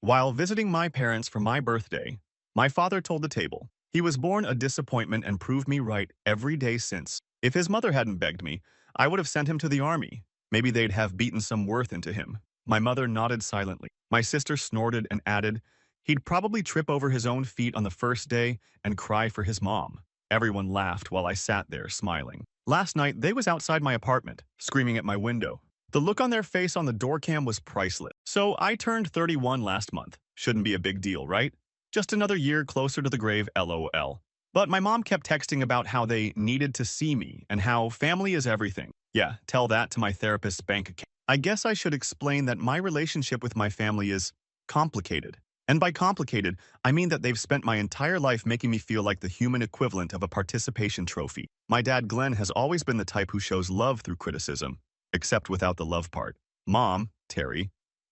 While visiting my parents for my birthday, my father told the table. He was born a disappointment and proved me right every day since. If his mother hadn't begged me, I would have sent him to the army. Maybe they'd have beaten some worth into him. My mother nodded silently. My sister snorted and added, he'd probably trip over his own feet on the first day and cry for his mom. Everyone laughed while I sat there smiling. Last night, they was outside my apartment, screaming at my window. The look on their face on the door cam was priceless. So I turned 31 last month. Shouldn't be a big deal, right? Just another year closer to the grave, lol. But my mom kept texting about how they needed to see me and how family is everything. Yeah, tell that to my therapist's bank account. I guess I should explain that my relationship with my family is complicated. And by complicated, I mean that they've spent my entire life making me feel like the human equivalent of a participation trophy. My dad, Glenn, has always been the type who shows love through criticism, except without the love part. Mom, Terry,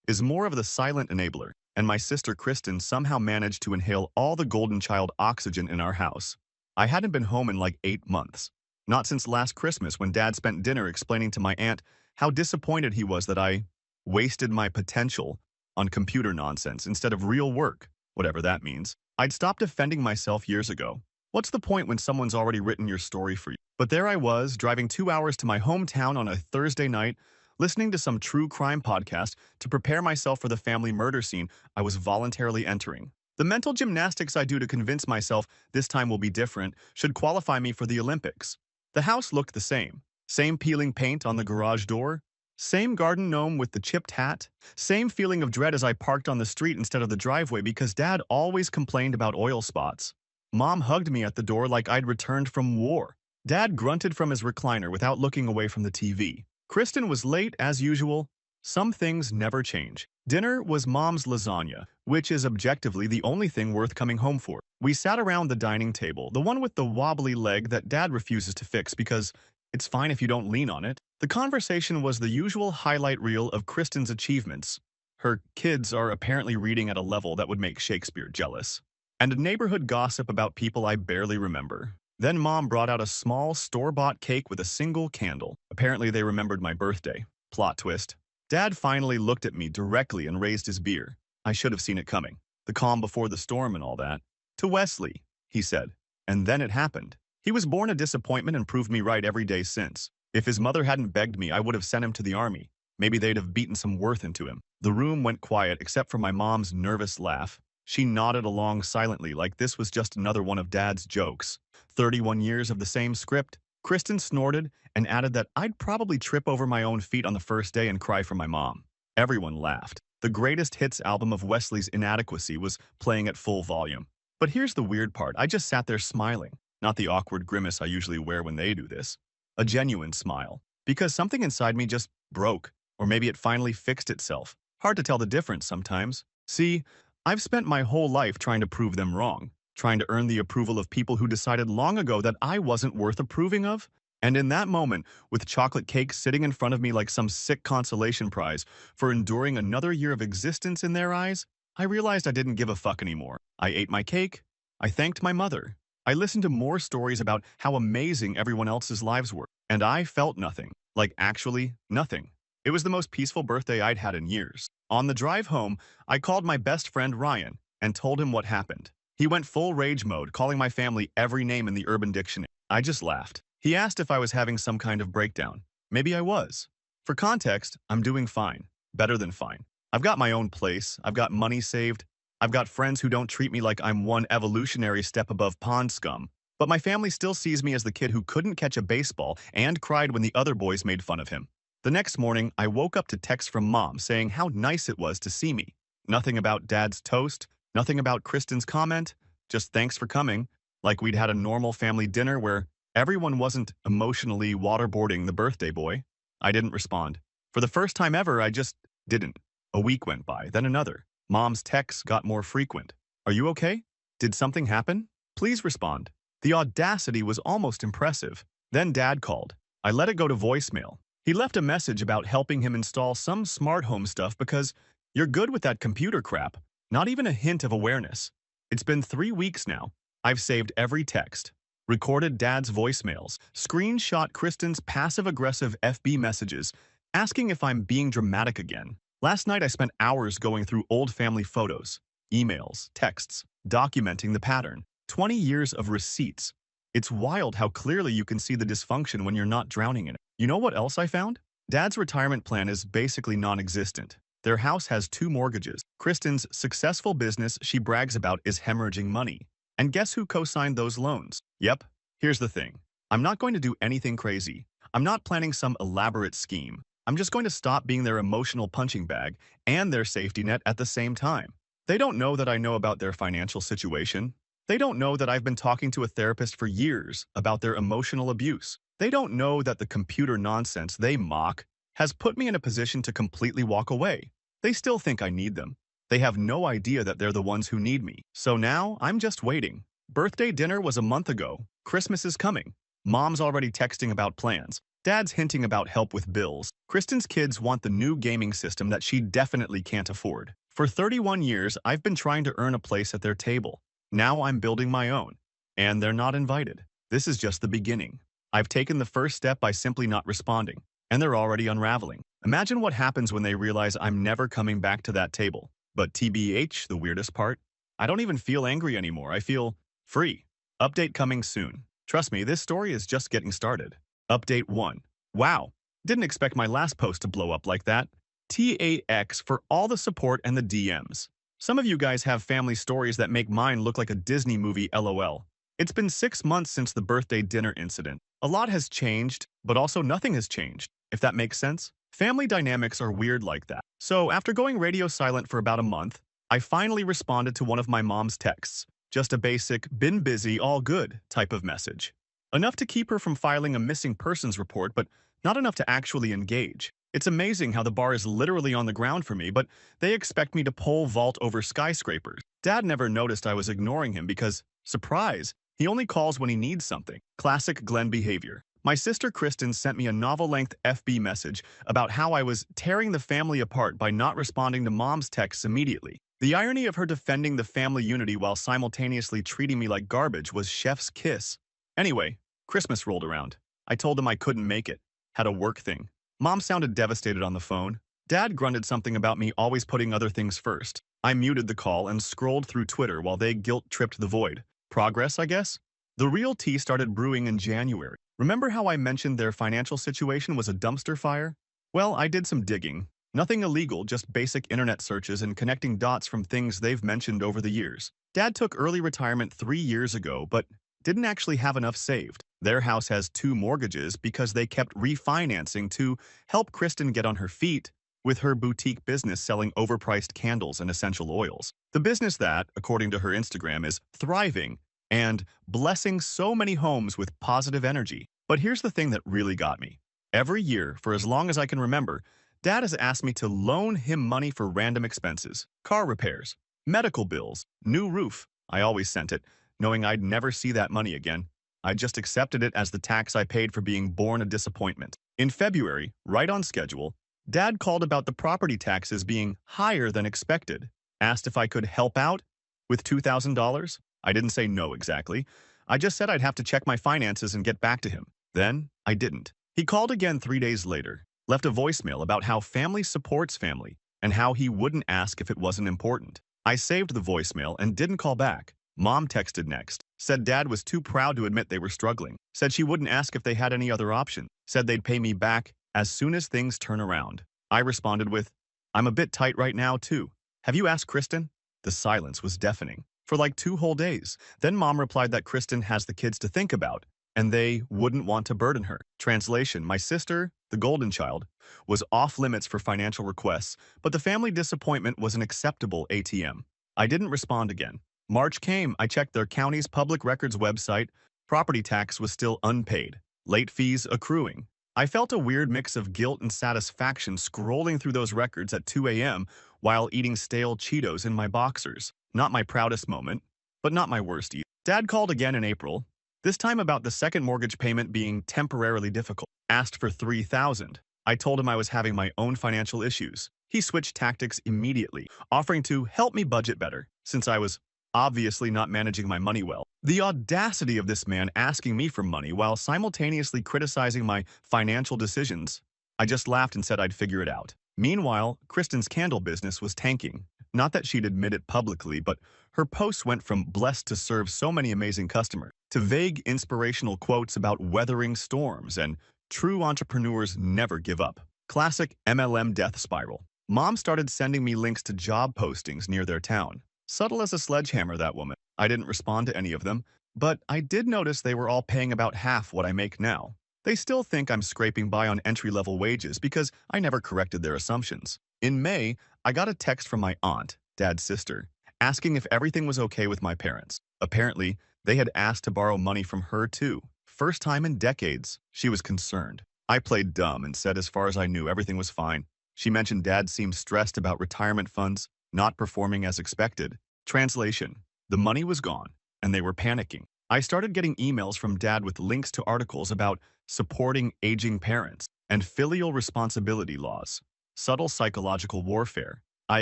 is more of the silent enabler, and my sister Kristen somehow managed to inhale all the golden child oxygen in our house. I hadn't been home in like 8 months. Not since last Christmas when Dad spent dinner explaining to my aunt how disappointed he was that I wasted my potential on computer nonsense instead of real work, whatever that means. I'd stopped defending myself years ago. What's the point when someone's already written your story for you? But there I was, driving 2 hours to my hometown on a Thursday night, listening to some true crime podcast to prepare myself for the family murder scene I was voluntarily entering. The mental gymnastics I do to convince myself this time will be different should qualify me for the Olympics. The house looked the same. Same peeling paint on the garage door, same garden gnome with the chipped hat, same feeling of dread as I parked on the street instead of the driveway because Dad always complained about oil spots. Mom hugged me at the door like I'd returned from war. Dad grunted from his recliner without looking away from the TV. Kristen was late as usual. Some things never change. Dinner was Mom's lasagna, which is objectively the only thing worth coming home for. We sat around the dining table, the one with the wobbly leg that Dad refuses to fix because it's fine if you don't lean on it. The conversation was the usual highlight reel of Kristen's achievements. Her kids are apparently reading at a level that would make Shakespeare jealous. And neighborhood gossip about people I barely remember. Then Mom brought out a small store-bought cake with a single candle. Apparently they remembered my birthday. Plot twist. Dad finally looked at me directly and raised his beer. I should have seen it coming. The calm before the storm and all that. To Wesley, he said. And then it happened. He was born a disappointment and proved me right every day since. If his mother hadn't begged me, I would have sent him to the army. Maybe they'd have beaten some worth into him. The room went quiet except for my mom's nervous laugh. She nodded along silently like this was just another one of Dad's jokes. 31 years of the same script. Kristen snorted and added that I'd probably trip over my own feet on the first day and cry for my mom. Everyone laughed. The greatest hits album of Wesley's inadequacy was playing at full volume. But here's the weird part. I just sat there smiling. Not the awkward grimace I usually wear when they do this. A genuine smile. Because something inside me just broke. Or maybe it finally fixed itself. Hard to tell the difference sometimes. See, I've spent my whole life trying to prove them wrong. Trying to earn the approval of people who decided long ago that I wasn't worth approving of. And in that moment, with chocolate cake sitting in front of me like some sick consolation prize for enduring another year of existence in their eyes, I realized I didn't give a fuck anymore. I ate my cake. I thanked my mother. I listened to more stories about how amazing everyone else's lives were, and I felt nothing. Like actually nothing. It was the most peaceful birthday I'd had in years. On the drive home, I called my best friend Ryan and told him what happened. He went full rage mode, calling my family every name in the Urban Dictionary. I just laughed. He asked if I was having some kind of breakdown. Maybe I was. For context, I'm doing fine. Better than fine. I've got my own place. I've got money saved. I've got friends who don't treat me like I'm one evolutionary step above pond scum. But my family still sees me as the kid who couldn't catch a baseball and cried when the other boys made fun of him. The next morning, I woke up to text from Mom saying how nice it was to see me. Nothing about Dad's toast, nothing about Kristen's comment, just thanks for coming, like we'd had a normal family dinner where everyone wasn't emotionally waterboarding the birthday boy. I didn't respond. For the first time ever, I just didn't. A week went by, then another. Mom's texts got more frequent. Are you okay? Did something happen? Please respond. The audacity was almost impressive. Then Dad called. I let it go to voicemail. He left a message about helping him install some smart home stuff because you're good with that computer crap. Not even a hint of awareness. It's been 3 weeks now. I've saved every text. Recorded Dad's voicemails. Screenshot Kristen's passive-aggressive FB messages, asking if I'm being dramatic again. Last night I spent hours going through old family photos, emails, texts, documenting the pattern. 20 years of receipts. It's wild how clearly you can see the dysfunction when you're not drowning in it. You know what else I found? Dad's retirement plan is basically non-existent. Their house has 2 mortgages. Kristen's successful business she brags about is hemorrhaging money. And guess who co-signed those loans? Yep, here's the thing. I'm not going to do anything crazy. I'm not planning some elaborate scheme. I'm just going to stop being their emotional punching bag and their safety net at the same time. They don't know that I know about their financial situation. They don't know that I've been talking to a therapist for years about their emotional abuse. They don't know that the computer nonsense they mock has put me in a position to completely walk away. They still think I need them. They have no idea that they're the ones who need me. So now, I'm just waiting. Birthday dinner was a month ago. Christmas is coming. Mom's already texting about plans. Dad's hinting about help with bills. Kristen's kids want the new gaming system that she definitely can't afford. For 31 years, I've been trying to earn a place at their table. Now I'm building my own. And they're not invited. This is just the beginning. I've taken the first step by simply not responding. And they're already unraveling. Imagine what happens when they realize I'm never coming back to that table. But TBH, the weirdest part, I don't even feel angry anymore. I feel free. Update coming soon. Trust me, this story is just getting started. Update 1. Wow, didn't expect my last post to blow up like that. TAX for all the support and the DMs. Some of you guys have family stories that make mine look like a Disney movie LOL. It's been 6 months since the birthday dinner incident. A lot has changed, but also nothing has changed, if that makes sense. Family dynamics are weird like that. So after going radio silent for about a month, I finally responded to one of my mom's texts. Just a basic, been busy, all good type of message. Enough to keep her from filing a missing persons report, but not enough to actually engage. It's amazing how the bar is literally on the ground for me, but they expect me to pole vault over skyscrapers. Dad never noticed I was ignoring him because, surprise, he only calls when he needs something. Classic Glenn behavior. My sister Kristen sent me a novel-length FB message about how I was tearing the family apart by not responding to mom's texts immediately. The irony of her defending the family unity while simultaneously treating me like garbage was chef's kiss. Anyway, Christmas rolled around. I told him I couldn't make it. Had a work thing. Mom sounded devastated on the phone. Dad grunted something about me always putting other things first. I muted the call and scrolled through Twitter while they guilt-tripped the void. Progress, I guess? The real tea started brewing in January. Remember how I mentioned their financial situation was a dumpster fire? Well, I did some digging. Nothing illegal, just basic internet searches and connecting dots from things they've mentioned over the years. Dad took early retirement 3 years ago, but didn't actually have enough saved. Their house has 2 mortgages because they kept refinancing to help Kristen get on her feet with her boutique business selling overpriced candles and essential oils. The business that, according to her Instagram, is thriving and blessing so many homes with positive energy. But here's the thing that really got me. Every year, for as long as I can remember, Dad has asked me to loan him money for random expenses, car repairs, medical bills, new roof. I always sent it, knowing I'd never see that money again. I just accepted it as the tax I paid for being born a disappointment. In February, right on schedule, Dad called about the property taxes being higher than expected, asked if I could help out with $2,000. I didn't say no exactly. I just said I'd have to check my finances and get back to him. Then, I didn't. He called again 3 days later, left a voicemail about how family supports family and how he wouldn't ask if it wasn't important. I saved the voicemail and didn't call back. Mom texted next, said Dad was too proud to admit they were struggling, said she wouldn't ask if they had any other option, said they'd pay me back as soon as things turn around. I responded with, I'm a bit tight right now too. Have you asked Kristen? The silence was deafening. For like 2 whole days. Then Mom replied that Kristen has the kids to think about, and they wouldn't want to burden her. Translation, my sister, the golden child, was off limits for financial requests, but the family disappointment was an acceptable ATM. I didn't respond again. March came, I checked their county's public records website. Property tax was still unpaid. Late fees accruing. I felt a weird mix of guilt and satisfaction scrolling through those records at 2 a.m. while eating stale Cheetos in my boxers. Not my proudest moment, but not my worst either. Dad called again in April, this time about the second mortgage payment being temporarily difficult. Asked for $3,000. I told him I was having my own financial issues. He switched tactics immediately, offering to help me budget better, since I was obviously not managing my money well. The audacity of this man asking me for money while simultaneously criticizing my financial decisions. I just laughed and said I'd figure it out. Meanwhile, Kristen's candle business was tanking. Not that she'd admit it publicly, but her posts went from blessed to serve so many amazing customers to vague inspirational quotes about weathering storms and true entrepreneurs never give up. Classic MLM death spiral. Mom started sending me links to job postings near their town. Subtle as a sledgehammer, that woman. I didn't respond to any of them, but I did notice they were all paying about half what I make now. They still think I'm scraping by on entry-level wages because I never corrected their assumptions. In May, I got a text from my aunt, Dad's sister, asking if everything was okay with my parents. Apparently, they had asked to borrow money from her too. First time in decades, she was concerned. I played dumb and said as far as I knew everything was fine. She mentioned Dad seemed stressed about retirement funds not performing as expected. Translation: the money was gone, and they were panicking. I started getting emails from Dad with links to articles about supporting aging parents and filial responsibility laws. Subtle psychological warfare. I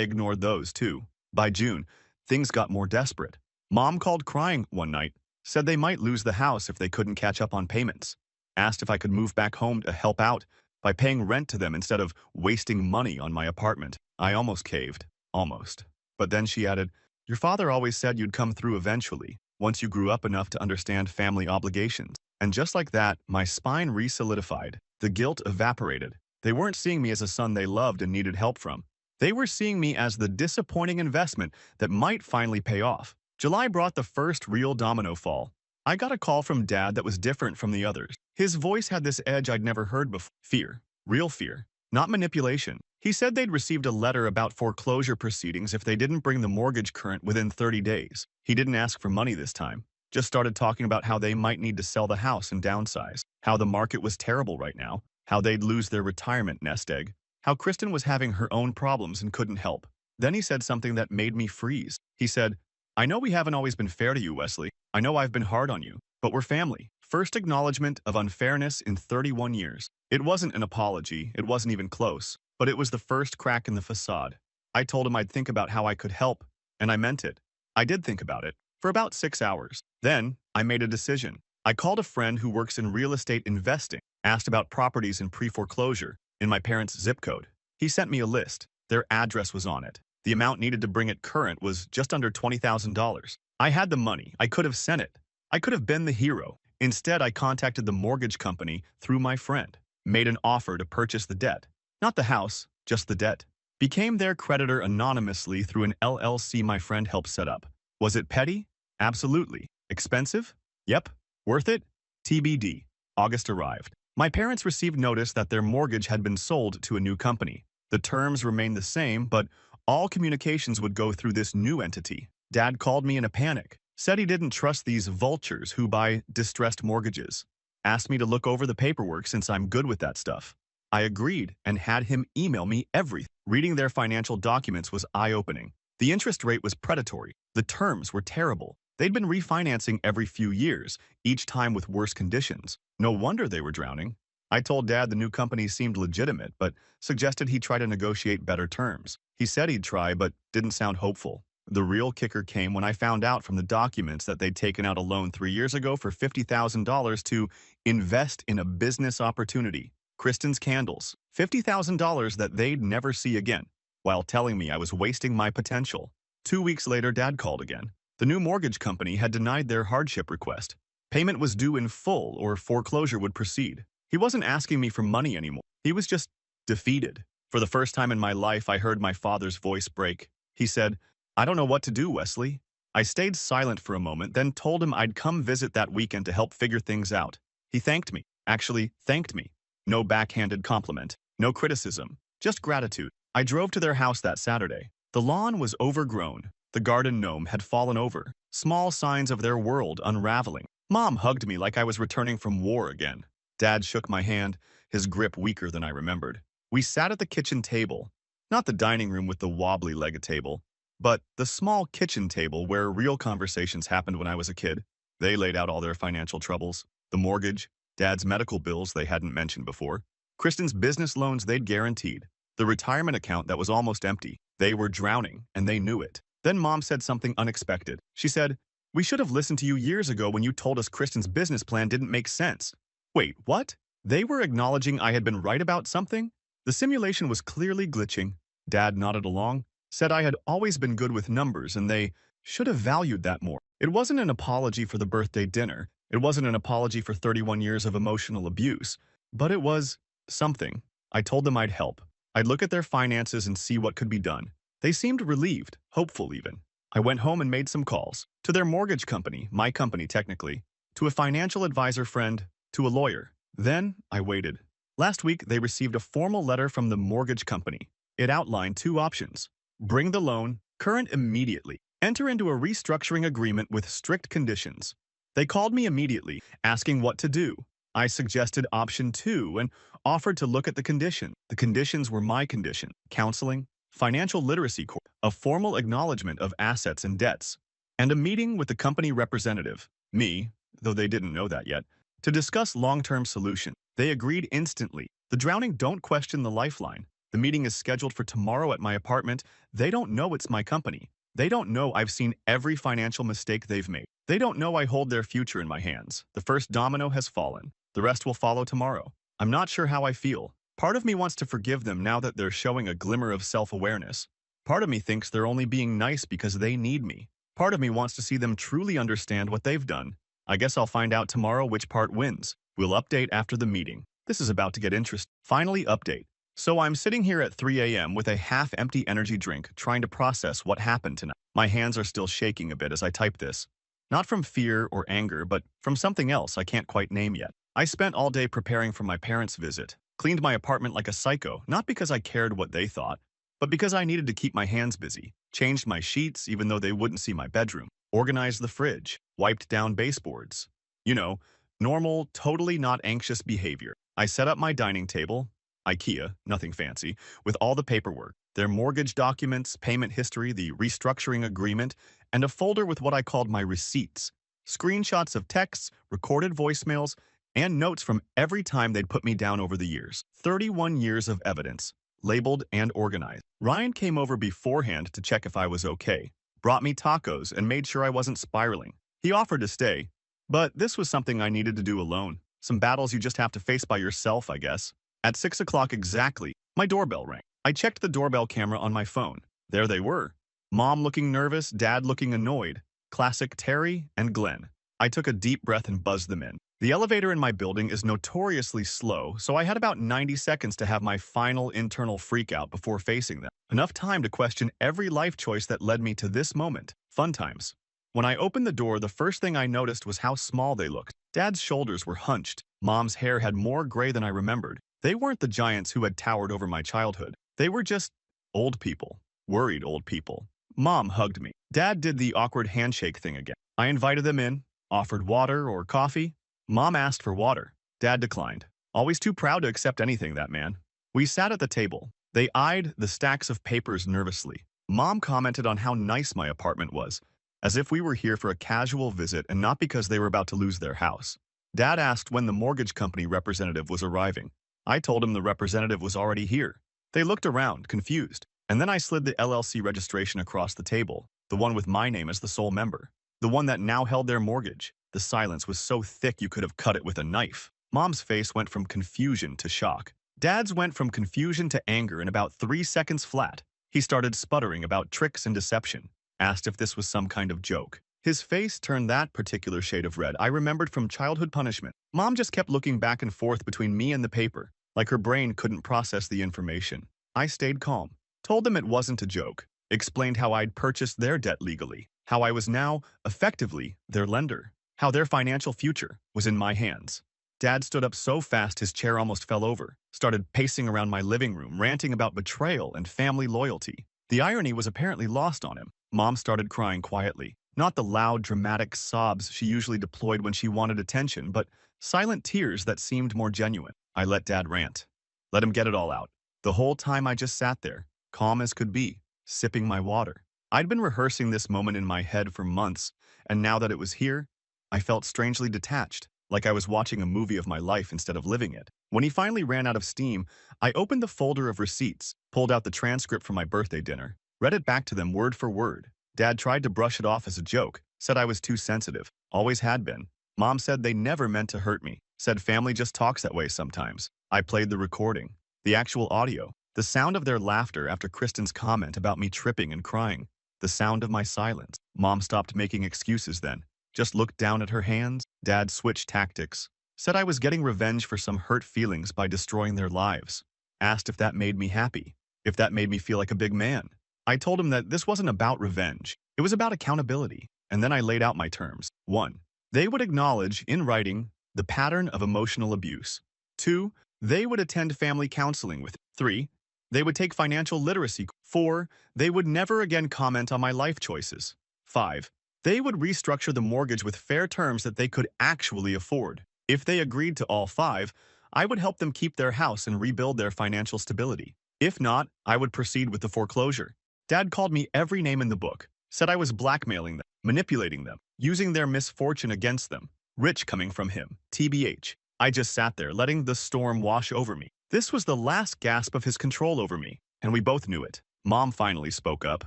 ignored those too. By June, things got more desperate. Mom called crying one night, said they might lose the house if they couldn't catch up on payments, asked if I could move back home to help out by paying rent to them instead of wasting money on my apartment. I almost caved. Almost. But then she added, "Your father always said you'd come through eventually, once you grew up enough to understand family obligations." And just like that, my spine re-solidified. The guilt evaporated. They weren't seeing me as a son they loved and needed help from. They were seeing me as the disappointing investment that might finally pay off. July brought the first real domino fall. I got a call from Dad that was different from the others. His voice had this edge I'd never heard before. Fear. Real fear. Not manipulation. He said they'd received a letter about foreclosure proceedings if they didn't bring the mortgage current within 30 days. He didn't ask for money this time. Just started talking about how they might need to sell the house and downsize, how the market was terrible right now, how they'd lose their retirement nest egg, how Kristen was having her own problems and couldn't help. Then he said something that made me freeze. He said, "I know we haven't always been fair to you, Wesley. I know I've been hard on you, but we're family." First acknowledgement of unfairness in 31 years. It wasn't an apology, it wasn't even close, but it was the first crack in the facade. I told him I'd think about how I could help, and I meant it. I did think about it, for about 6 hours. Then, I made a decision. I called a friend who works in real estate investing, asked about properties in pre-foreclosure in my parents' zip code. He sent me a list. Their address was on it. The amount needed to bring it current was just under $20,000. I had the money. I could have sent it. I could have been the hero. Instead, I contacted the mortgage company through my friend, made an offer to purchase the debt. Not the house, just the debt. Became their creditor anonymously through an LLC my friend helped set up. Was it petty? Absolutely. Expensive? Yep. Worth it? TBD. August arrived. My parents received notice that their mortgage had been sold to a new company. The terms remained the same, but all communications would go through this new entity. Dad called me in a panic. Said he didn't trust these vultures who buy distressed mortgages. Asked me to look over the paperwork since I'm good with that stuff. I agreed and had him email me everything. Reading their financial documents was eye-opening. The interest rate was predatory. The terms were terrible. They'd been refinancing every few years, each time with worse conditions. No wonder they were drowning. I told Dad the new company seemed legitimate, but suggested he try to negotiate better terms. He said he'd try, but didn't sound hopeful. The real kicker came when I found out from the documents that they'd taken out a loan 3 years ago for $50,000 to invest in a business opportunity. Kristen's candles. $50,000 that they'd never see again, while telling me I was wasting my potential. 2 weeks later, Dad called again. The new mortgage company had denied their hardship request. Payment was due in full or foreclosure would proceed. He wasn't asking me for money anymore. He was just defeated. For the first time in my life, I heard my father's voice break. He said, "I don't know what to do, Wesley." I stayed silent for a moment, then told him I'd come visit that weekend to help figure things out. He thanked me. Actually, thanked me. No backhanded compliment. No criticism. Just gratitude. I drove to their house that Saturday. The lawn was overgrown. The garden gnome had fallen over. Small signs of their world unraveling. Mom hugged me like I was returning from war again. Dad shook my hand, his grip weaker than I remembered. We sat at the kitchen table. Not the dining room with the wobbly-legged table, but the small kitchen table where real conversations happened when I was a kid. They laid out all their financial troubles. The mortgage, Dad's medical bills they hadn't mentioned before, Kristen's business loans they'd guaranteed, the retirement account that was almost empty. They were drowning, and they knew it. Then Mom said something unexpected. She said, "We should have listened to you years ago when you told us Kristen's business plan didn't make sense." Wait, what? They were acknowledging I had been right about something? The simulation was clearly glitching. Dad nodded along, said I had always been good with numbers and they should have valued that more. It wasn't an apology for the birthday dinner. It wasn't an apology for 31 years of emotional abuse. But it was something. I told them I'd help. I'd look at their finances and see what could be done. They seemed relieved, hopeful even. I went home and made some calls. To their mortgage company, my company technically, to a financial advisor friend, to a lawyer. Then I waited. Last week, they received a formal letter from the mortgage company. It outlined two options. Bring the loan, current immediately. Enter into a restructuring agreement with strict conditions. They called me immediately, asking what to do. I suggested option 2 and offered to look at the condition. The conditions were my condition: counseling, financial literacy course, a formal acknowledgement of assets and debts, and a meeting with the company representative, me, though they didn't know that yet, to discuss long-term solution. They agreed instantly. The drowning don't question the lifeline. The meeting is scheduled for tomorrow at my apartment. They don't know it's my company. They don't know I've seen every financial mistake they've made. They don't know I hold their future in my hands. The first domino has fallen. The rest will follow tomorrow. I'm not sure how I feel. Part of me wants to forgive them now that they're showing a glimmer of self-awareness. Part of me thinks they're only being nice because they need me. Part of me wants to see them truly understand what they've done. I guess I'll find out tomorrow which part wins. We'll update after the meeting. This is about to get interesting. Finally, update. So I'm sitting here at 3 a.m. with a half-empty energy drink, trying to process what happened tonight. My hands are still shaking a bit as I type this. Not from fear or anger, but from something else I can't quite name yet. I spent all day preparing for my parents' visit, cleaned my apartment like a psycho, not because I cared what they thought, but because I needed to keep my hands busy, changed my sheets even though they wouldn't see my bedroom, organized the fridge, wiped down baseboards. You know, normal, totally not anxious behavior. I set up my dining table, IKEA, nothing fancy, with all the paperwork, their mortgage documents, payment history, the restructuring agreement, and a folder with what I called my receipts, screenshots of texts, recorded voicemails, and notes from every time they'd put me down over the years. 31 years of evidence, labeled and organized. Ryan came over beforehand to check if I was okay, brought me tacos, and made sure I wasn't spiraling. He offered to stay, but this was something I needed to do alone. Some battles you just have to face by yourself, I guess. At 6 o'clock exactly, my doorbell rang. I checked the doorbell camera on my phone. There they were. Mom looking nervous, Dad looking annoyed. Classic Terry and Glenn. I took a deep breath and buzzed them in. The elevator in my building is notoriously slow, so I had about 90 seconds to have my final internal freakout before facing them. Enough time to question every life choice that led me to this moment. Fun times. When I opened the door, the first thing I noticed was how small they looked. Dad's shoulders were hunched. Mom's hair had more gray than I remembered. They weren't the giants who had towered over my childhood. They were just old people. Worried old people. Mom hugged me. Dad did the awkward handshake thing again. I invited them in, offered water or coffee. Mom asked for water. Dad declined. Always too proud to accept anything, that man. We sat at the table. They eyed the stacks of papers nervously. Mom commented on how nice my apartment was, as if we were here for a casual visit and not because they were about to lose their house. Dad asked when the mortgage company representative was arriving. I told him the representative was already here. They looked around, confused, and then I slid the LLC registration across the table, the one with my name as the sole member, the one that now held their mortgage. The silence was so thick you could have cut it with a knife. Mom's face went from confusion to shock. Dad's went from confusion to anger in about 3 seconds flat. He started sputtering about tricks and deception, asked if this was some kind of joke. His face turned that particular shade of red I remembered from childhood punishment. Mom just kept looking back and forth between me and the paper, like her brain couldn't process the information. I stayed calm, told them it wasn't a joke, explained how I'd purchased their debt legally, how I was now, effectively, their lender, how their financial future was in my hands. Dad stood up so fast his chair almost fell over, started pacing around my living room, ranting about betrayal and family loyalty. The irony was apparently lost on him. Mom started crying quietly, not the loud, dramatic sobs she usually deployed when she wanted attention, but silent tears that seemed more genuine. I let Dad rant. Let him get it all out. The whole time I just sat there, calm as could be, sipping my water. I'd been rehearsing this moment in my head for months, and now that it was here, I felt strangely detached, like I was watching a movie of my life instead of living it. When he finally ran out of steam, I opened the folder of receipts, pulled out the transcript from my birthday dinner, read it back to them word for word. Dad tried to brush it off as a joke, said I was too sensitive, always had been. Mom said they never meant to hurt me, said family just talks that way sometimes. I played the recording. The actual audio. The sound of their laughter after Kristen's comment about me tripping and crying. The sound of my silence. Mom stopped making excuses then. Just looked down at her hands. Dad switched tactics. Said I was getting revenge for some hurt feelings by destroying their lives. Asked if that made me happy. If that made me feel like a big man. I told him that this wasn't about revenge. It was about accountability. And then I laid out my terms. 1. They would acknowledge, in writing, the pattern of emotional abuse. 2. They would attend family counseling with. 3. They would take financial literacy. 4. They would never again comment on my life choices. 5. They would restructure the mortgage with fair terms that they could actually afford. If they agreed to all 5, I would help them keep their house and rebuild their financial stability. If not, I would proceed with the foreclosure. Dad called me every name in the book, said I was blackmailing them, manipulating them, using their misfortune against them. Rich coming from him, TBH. I just sat there, letting the storm wash over me. This was the last gasp of his control over me, and we both knew it. Mom finally spoke up,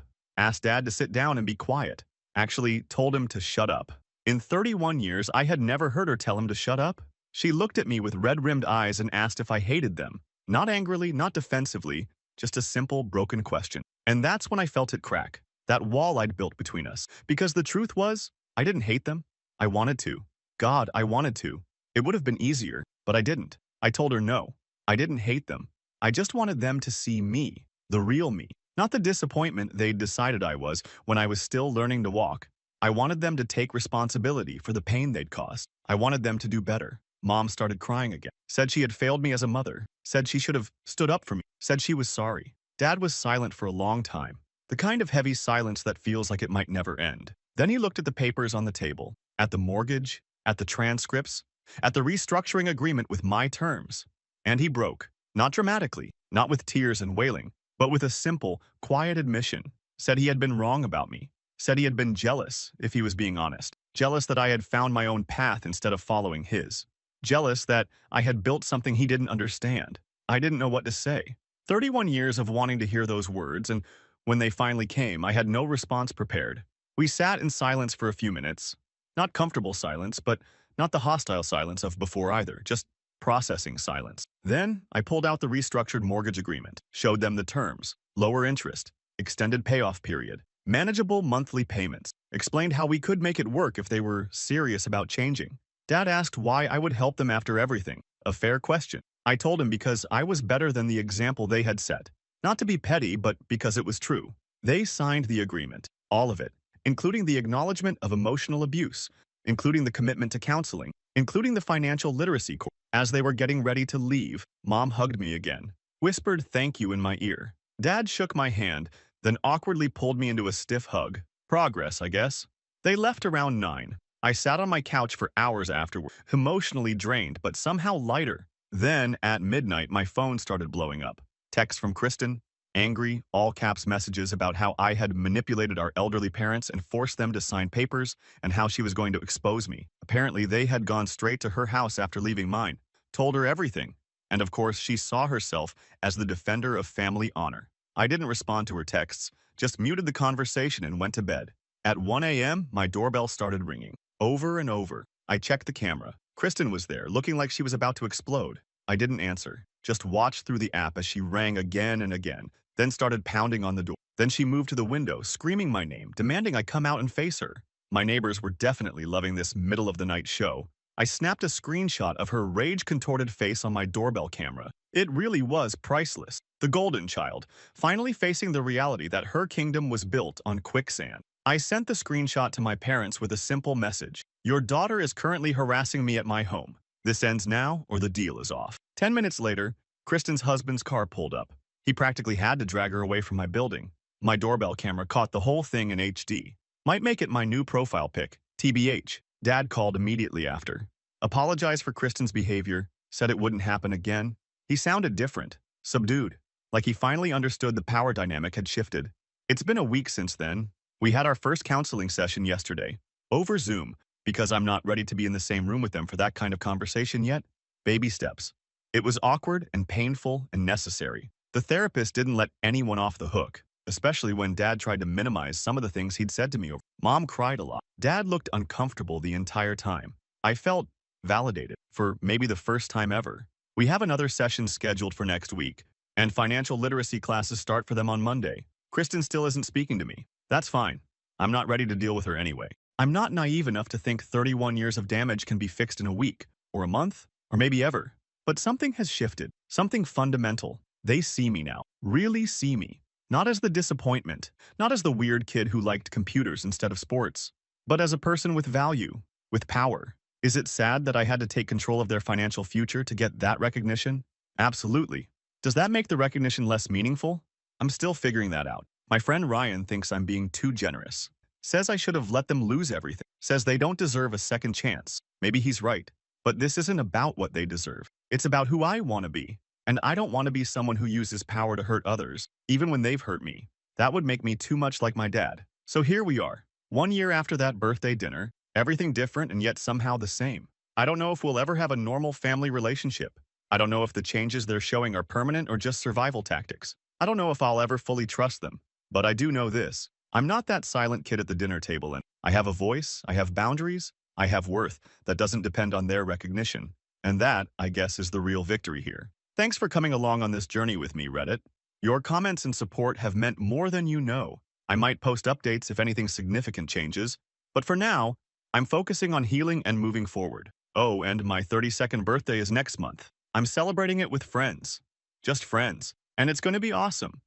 asked Dad to sit down and be quiet. Actually, told him to shut up. In 31 years, I had never heard her tell him to shut up. She looked at me with red-rimmed eyes and asked if I hated them. Not angrily, not defensively, just a simple, broken question. And that's when I felt it crack, that wall I'd built between us. Because the truth was, I didn't hate them. I wanted to. God, I wanted to. It would have been easier, but I didn't. I told her no. I didn't hate them. I just wanted them to see me, the real me, not the disappointment they'd decided I was when I was still learning to walk. I wanted them to take responsibility for the pain they'd caused. I wanted them to do better. Mom started crying again. Said she had failed me as a mother. Said she should have stood up for me. Said she was sorry. Dad was silent for a long time. The kind of heavy silence that feels like it might never end. Then he looked at the papers on the table, at the mortgage, at the transcripts, at the restructuring agreement with my terms. And he broke. Not dramatically, not with tears and wailing, but with a simple, quiet admission. Said he had been wrong about me. Said he had been jealous, if he was being honest. Jealous that I had found my own path instead of following his. Jealous that I had built something he didn't understand. I didn't know what to say. 31 years of wanting to hear those words, and when they finally came, I had no response prepared. We sat in silence for a few minutes. Not comfortable silence, but not the hostile silence of before either, just processing silence. Then, I pulled out the restructured mortgage agreement, showed them the terms, lower interest, extended payoff period, manageable monthly payments, explained how we could make it work if they were serious about changing. Dad asked why I would help them after everything, a fair question. I told him because I was better than the example they had set. Not to be petty, but because it was true. They signed the agreement, all of it, including the acknowledgement of emotional abuse, including the commitment to counseling, including the financial literacy course. As they were getting ready to leave, Mom hugged me again, whispered thank you in my ear. Dad shook my hand, then awkwardly pulled me into a stiff hug. Progress, I guess. They left around 9. I sat on my couch for hours afterward, emotionally drained but somehow lighter. Then, at midnight, my phone started blowing up. Texts from Kristen, angry, all-caps messages about how I had manipulated our elderly parents and forced them to sign papers, and how she was going to expose me. Apparently, they had gone straight to her house after leaving mine, told her everything. And of course, she saw herself as the defender of family honor. I didn't respond to her texts, just muted the conversation and went to bed. At 1 a.m., my doorbell started ringing. Over and over. I checked the camera. Kristen was there, looking like she was about to explode. I didn't answer, just watched through the app as she rang again and again, then started pounding on the door. Then she moved to the window, screaming my name, demanding I come out and face her. My neighbors were definitely loving this middle-of-the-night show. I snapped a screenshot of her rage-contorted face on my doorbell camera. It really was priceless. The golden child, finally facing the reality that her kingdom was built on quicksand. I sent the screenshot to my parents with a simple message. Your daughter is currently harassing me at my home. This ends now or the deal is off. 10 minutes later, Kristen's husband's car pulled up. He practically had to drag her away from my building. My doorbell camera caught the whole thing in HD. Might make it my new profile pic, TBH. Dad called immediately after. Apologized for Kristen's behavior, said it wouldn't happen again. He sounded different, subdued, like he finally understood the power dynamic had shifted. It's been a week since then. We had our first counseling session yesterday, over Zoom, because I'm not ready to be in the same room with them for that kind of conversation yet. Baby steps. It was awkward and painful and necessary. The therapist didn't let anyone off the hook, especially when Dad tried to minimize some of the things he'd said to me. Mom cried a lot. Dad looked uncomfortable the entire time. I felt validated, for maybe the first time ever. We have another session scheduled for next week, And financial literacy classes start for them on Monday. Kristen still isn't speaking to me. That's fine. I'm not ready to deal with her anyway. I'm not naive enough to think 31 years of damage can be fixed in a week, or a month, or maybe ever. But something has shifted. Something fundamental. They see me now. Really see me. Not as the disappointment. Not as the weird kid who liked computers instead of sports. But as a person with value. With power. Is it sad that I had to take control of their financial future to get that recognition? Absolutely. Does that make the recognition less meaningful? I'm still figuring that out. My friend Ryan thinks I'm being too generous. Says I should have let them lose everything. Says they don't deserve a second chance. Maybe he's right. But this isn't about what they deserve. It's about who I want to be. And I don't want to be someone who uses power to hurt others, even when they've hurt me. That would make me too much like my dad. So here we are. 1 year after that birthday dinner, everything different and yet somehow the same. I don't know if we'll ever have a normal family relationship. I don't know if the changes they're showing are permanent or just survival tactics. I don't know if I'll ever fully trust them. But I do know this. I'm not that silent kid at the dinner table, and I have a voice, I have boundaries, I have worth that doesn't depend on their recognition. And that, I guess, is the real victory here. Thanks for coming along on this journey with me, Reddit. Your comments and support have meant more than you know. I might post updates if anything significant changes, but for now, I'm focusing on healing and moving forward. Oh, and my 32nd birthday is next month. I'm celebrating it with friends. Just friends. And it's going to be awesome.